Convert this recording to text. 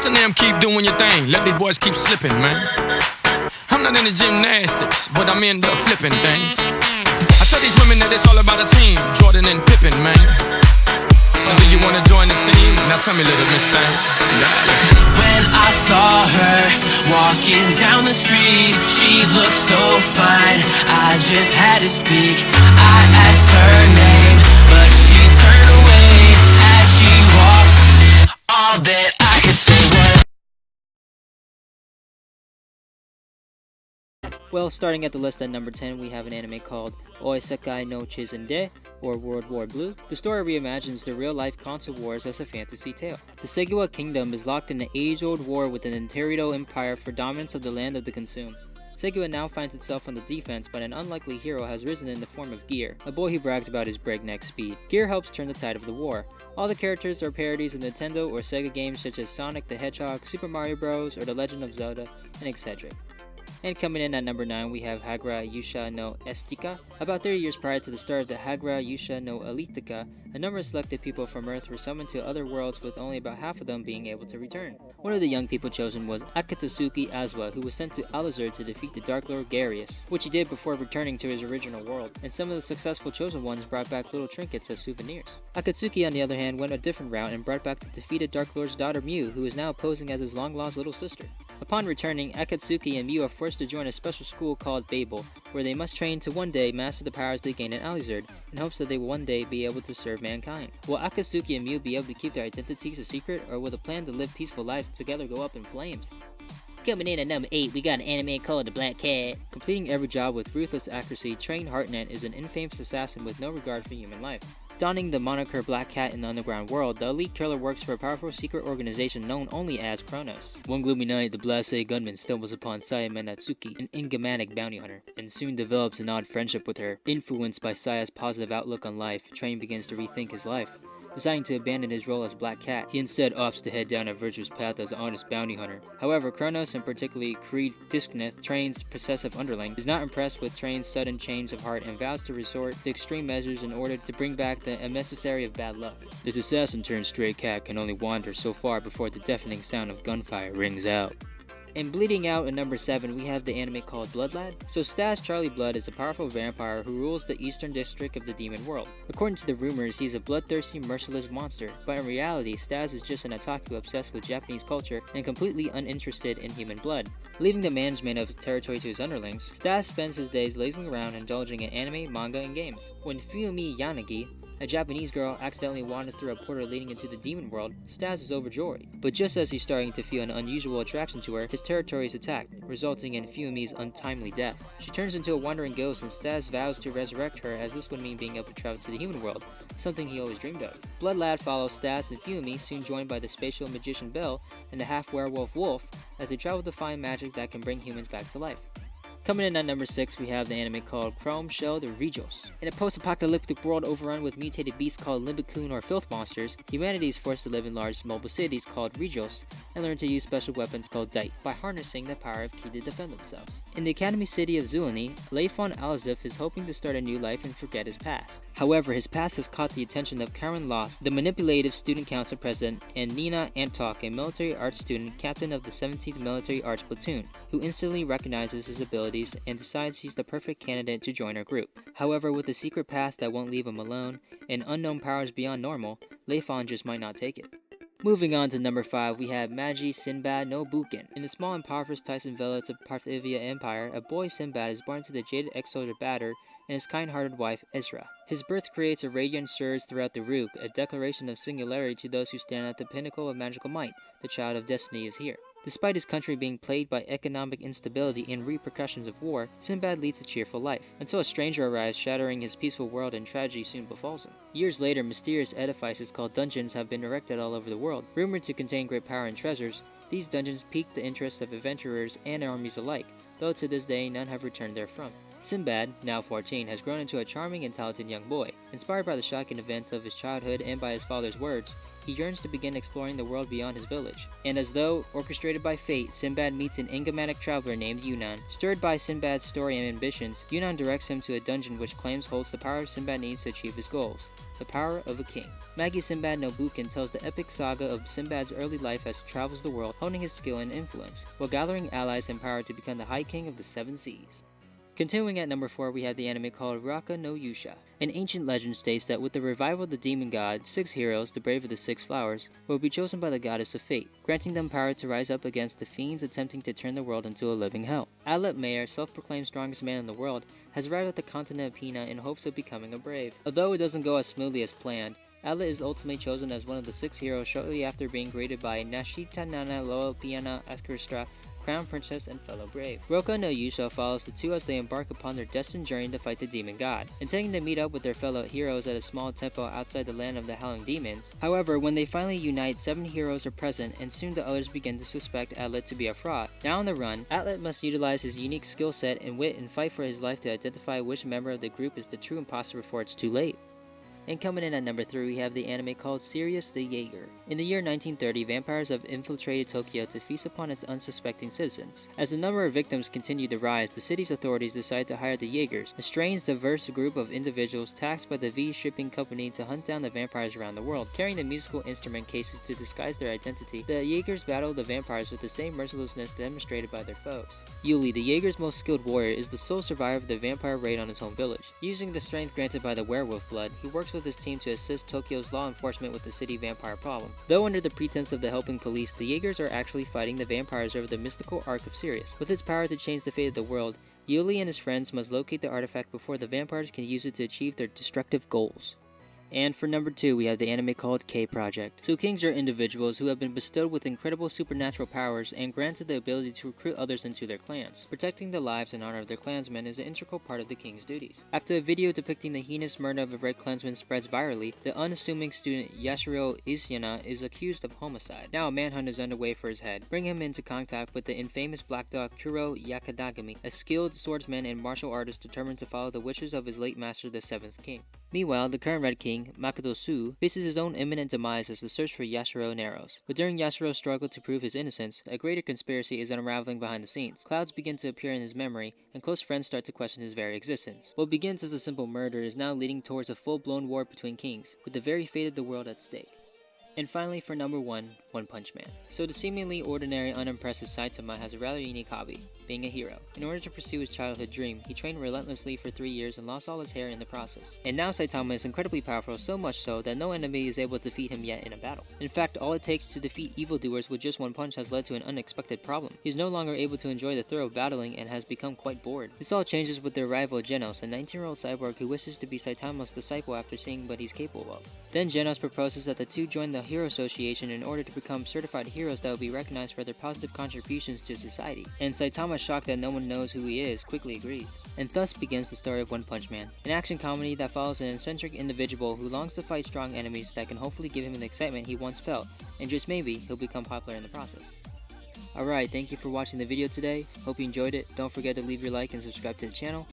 Listen to them, keep doing your thing. Let these boys keep slipping, man. I'm not into gymnastics, but I'm into flipping things. I tell these women that it's all about a team. Jordan and Pippen, man. So do you wanna join the team? Now tell me, little miss thing. When I saw her walking down the street, she looked so fine, I just had to speak. I asked her name, but she turned away as she walked. All that I could say was, well, starting at the list at number 10, we have an anime called Oisekai no Chizende, or World War Blue. The story reimagines the real-life console wars as a fantasy tale. The Segawa Kingdom is locked in an age-old war with an Interito Empire for dominance of the land of the consume. Segawa now finds itself on the defense, but an unlikely hero has risen in the form of Gear, a boy who brags about his breakneck speed. Gear helps turn the tide of the war. All the characters are parodies of Nintendo or Sega games such as Sonic the Hedgehog, Super Mario Bros., or The Legend of Zelda, and etc. And coming in at number 9, we have Hagra Yusha no Estika. About 30 years prior to the start of the Hagra Yusha no Elitica, a number of selected people from Earth were summoned to other worlds, with only about half of them being able to return. One of the young people chosen was Akatsuki Azwa, who was sent to Alizur to defeat the Dark Lord Garius, which he did before returning to his original world, and some of the successful chosen ones brought back little trinkets as souvenirs. Akatsuki, on the other hand, went a different route and brought back the defeated Dark Lord's daughter Mew, who is now posing as his long-lost little sister. Upon returning, Akatsuki and Mew are forced to join a special school called Babel, where they must train to one day master the powers they gain in Alizard, in hopes that they will one day be able to serve mankind. Will Akatsuki and Mew be able to keep their identities a secret, or will the plan to live peaceful lives together go up in flames? Coming in at number 8, we got an anime called The Black Cat. Completing every job with ruthless accuracy, Trained Heartnet is an infamous assassin with no regard for human life. Donning the moniker Black Cat in the underground world, the elite killer works for a powerful secret organization known only as Kronos. One gloomy night, the blasé gunman stumbles upon Sayama Natsuki, an enigmatic bounty hunter, and soon develops an odd friendship with her. Influenced by Saya's positive outlook on life, Train begins to rethink his life. Deciding to abandon his role as Black Cat, he instead opts to head down a virtuous path as an honest bounty hunter. However, Kronos, and particularly Creed Disknith, Train's possessive underling, is not impressed with Train's sudden change of heart and vows to resort to extreme measures in order to bring back the emissary of bad luck. This assassin turned stray cat can only wander so far before the deafening sound of gunfire rings out. And bleeding out at number 7, we have the anime called Blood Lad. So Stas Charlie Blood is a powerful vampire who rules the eastern district of the demon world. According to the rumors, he's a bloodthirsty, merciless monster, but in reality, Stas is just an otaku obsessed with Japanese culture and completely uninterested in human blood. Leaving the management of his territory to his underlings, Stas spends his days lazing around indulging in anime, manga, and games. When Fumi Yanagi, a Japanese girl, accidentally wanders through a portal leading into the demon world, Stas is overjoyed. But just as he's starting to feel an unusual attraction to her, his territory is attacked, resulting in Fumi's untimely death. She turns into a wandering ghost, and Stas vows to resurrect her, as this would mean being able to travel to the human world, something he always dreamed of. Blood Lad follows Stas and Fumi, soon joined by the spatial magician Bell and the half-werewolf Wolf, as they travel to find magic that can bring humans back to life. Coming in at number 6, we have the anime called Chrome Shell the Regos. In a post-apocalyptic world overrun with mutated beasts called Limbicune or Filth Monsters, humanity is forced to live in large mobile cities called Regos and learn to use special weapons called Dite by harnessing the power of Ki to defend themselves. In the academy city of Zulani, Leifon Alazif is hoping to start a new life and forget his past. However, his past has caught the attention of Karen Lost, the manipulative student council president, and Nina Antok, a military arts student captain of the 17th Military Arts Platoon, who instantly recognizes his abilities and decides he's the perfect candidate to join her group. However, with a secret past that won't leave him alone, and unknown powers beyond normal, Leifon just might not take it. Moving on to number 5, we have Magi Sinbad no Buken. In the small impoverished Tyson village of Parthivia Empire, a boy Sinbad is born to the jaded ex-soldier Badr and his kind-hearted wife Ezra. His birth creates a radiant surge throughout the Rook, a declaration of singularity to those who stand at the pinnacle of magical might. The child of destiny is here. Despite his country being plagued by economic instability and repercussions of war, Sinbad leads a cheerful life, until a stranger arrives shattering his peaceful world and tragedy soon befalls him. Years later, mysterious edifices called dungeons have been erected all over the world. Rumored to contain great power and treasures, these dungeons pique the interest of adventurers and armies alike, though to this day none have returned therefrom. Sinbad, now 14, has grown into a charming and talented young boy. Inspired by the shocking events of his childhood and by his father's words, he yearns to begin exploring the world beyond his village. And as though orchestrated by fate, Sinbad meets an enigmatic traveler named Yunnan. Stirred by Sinbad's story and ambitions, Yunnan directs him to a dungeon which claims holds the power Sinbad needs to achieve his goals. The power of a king. Magi Sinbad no Buken tells the epic saga of Sinbad's early life as he travels the world, honing his skill and influence, while gathering allies and power to become the High King of the Seven Seas. Continuing at number 4, we have the anime called Raka no Yusha. An ancient legend states that with the revival of the demon god, 6 heroes, the brave of the 6 flowers, will be chosen by the goddess of fate, granting them power to rise up against the fiends attempting to turn the world into a living hell. Atlet Mayer, self-proclaimed strongest man in the world, has arrived at the continent of Pina in hopes of becoming a brave. Although it doesn't go as smoothly as planned, Atlet is ultimately chosen as one of the 6 heroes shortly after being greeted by Nashita Nana Loa Piana Akristra, Crown Princess and fellow brave. Roka no Yusha follows the two as they embark upon their destined journey to fight the demon god, intending to meet up with their fellow heroes at a small temple outside the land of the howling demons. However, when they finally unite, 7 heroes are present and soon the others begin to suspect Atlet to be a fraud. Now on the run, Atlet must utilize his unique skill set and wit and fight for his life to identify which member of the group is the true imposter before it's too late. And coming in at number 3, we have the anime called Sirius the Jaeger. In the year 1930, vampires have infiltrated Tokyo to feast upon its unsuspecting citizens. As the number of victims continued to rise, the city's authorities decided to hire the Jaegers, a strange, diverse group of individuals tasked by the V shipping company to hunt down the vampires around the world. Carrying the musical instrument cases to disguise their identity, the Jaegers battle the vampires with the same mercilessness demonstrated by their foes. Yuli, the Jaeger's most skilled warrior, is the sole survivor of the vampire raid on his home village. Using the strength granted by the werewolf blood, he works with his team to assist Tokyo's law enforcement with the city vampire problem. Though under the pretense of the helping police, the Jaegers are actually fighting the vampires over the mystical Ark of Sirius. With its power to change the fate of the world, Yuli and his friends must locate the artifact before the vampires can use it to achieve their destructive goals. And for number 2, we have the anime called K-Project. So kings are individuals who have been bestowed with incredible supernatural powers and granted the ability to recruit others into their clans. Protecting the lives and honor of their clansmen is an integral part of the king's duties. After a video depicting the heinous murder of a red clansman spreads virally, the unassuming student Yashiro Isyana is accused of homicide. Now a manhunt is underway for his head, bringing him into contact with the infamous black dog Kuro Yakadagami, a skilled swordsman and martial artist determined to follow the wishes of his late master, the 7th king. Meanwhile, the current Red King, Makoto Su, faces his own imminent demise as the search for Yashiro narrows. But during Yashiro's struggle to prove his innocence, a greater conspiracy is unraveling behind the scenes. Clouds begin to appear in his memory, and close friends start to question his very existence. What begins as a simple murder is now leading towards a full-blown war between kings, with the very fate of the world at stake. And finally, for number 1, One Punch Man. So the seemingly ordinary, unimpressive Saitama has a rather unique hobby, being a hero. In order to pursue his childhood dream, he trained relentlessly for 3 years and lost all his hair in the process. And now Saitama is incredibly powerful, so much so that no enemy is able to defeat him yet in a battle. In fact, all it takes to defeat evildoers with just one punch has led to an unexpected problem. He is no longer able to enjoy the thrill of battling and has become quite bored. This all changes with the arrival of Genos, a 19-year-old cyborg who wishes to be Saitama's disciple after seeing what he's capable of. Then Genos proposes that the two join the Hero Association in order to become certified heroes that will be recognized for their positive contributions to society. And Saitama, shocked that no one knows who he is, quickly agrees. And thus begins the story of One Punch Man, an action comedy that follows an eccentric individual who longs to fight strong enemies that can hopefully give him the excitement he once felt, and just maybe, he'll become popular in the process. Alright, thank you for watching the video today. Hope you enjoyed it. Don't forget to leave your like and subscribe to the channel.